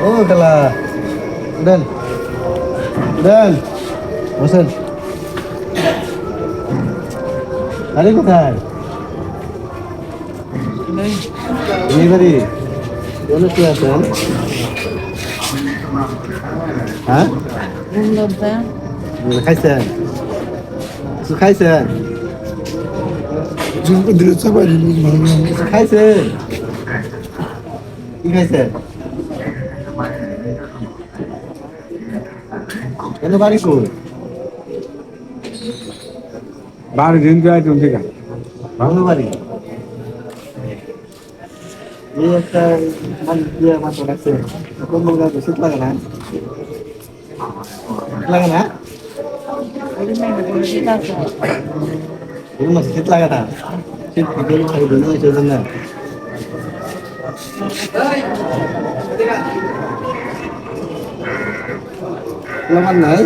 ও খেলা দেন দেন বসেন। আরে কোথায় এই বাড়ি কোন কি আছেন? হ্যাঁ খাইছেন কিছু খাইছেন কিছু খাইছেন কি খাইছেন? কেন বাড়ি কই? বাড়ি দিন যায় তুমি ঠিক আছে বাংলো বাড়ি এই একটা দিয়ে মাত্র রাখছে কম্বল গাছ শীত লাগে না লাগে না মাছ শীত লাগে না শীত জন্য আমার নাই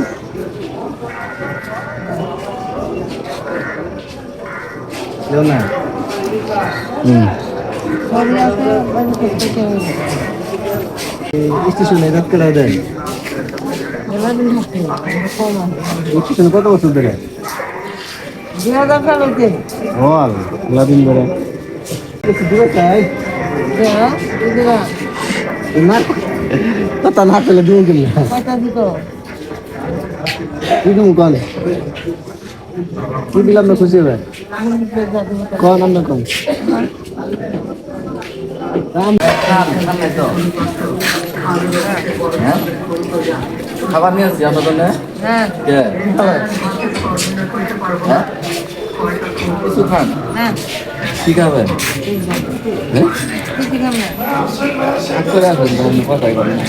না স্টেশনে রাত কেটে দেন স্টেশনে কত বছর ধরে বল দিন ধরে কথা না পেলে দিয়ে গেল কি তুমি কন কি দিলাম না খুশি হবে কন আমরা কন খাবার নিয়ে আসছি আপনার জন্য কিছু খান কি খাবেন কথাই বলেন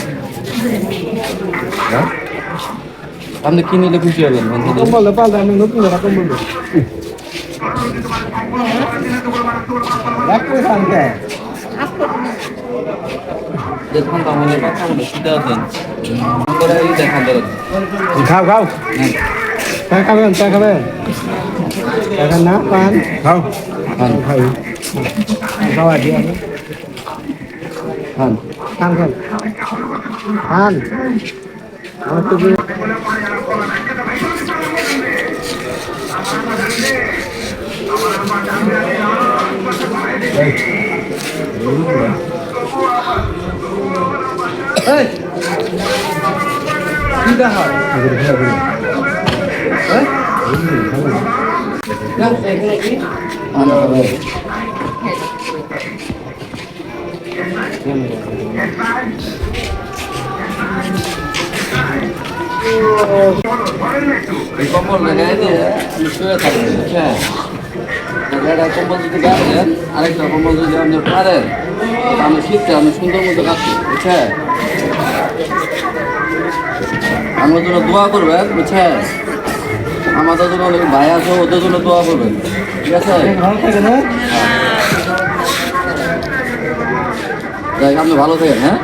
আপনি কি নিলে খুশি হবেন বললে পাল্টা আমি নতুন রকম বলবো দেখুন তাহলে কথা বলে শুনতে আছেন দেখান খাও খাও চা খাবেন চা খাবেন এখন না পান খাও খান খাই খাওয়া দিয়ে খান খান খান খান আমার তো কম্বল লাগাই দিয়ে শুয়ে থাকবেন বুঝছেন কম্বল যদি গাছেন আরেকটা কম্বল যদি আপনি পারেন আমি শীতটা আমি সুন্দর মতো কাটছি বুঝছেন আমার জন্য দোয়া করবেন বুঝছেন আমাদের জন্য অনেক ভাই আছে ওদের জন্য দোয়া করবেন ঠিক আছে যাই আপনি ভালো থাকেন হ্যাঁ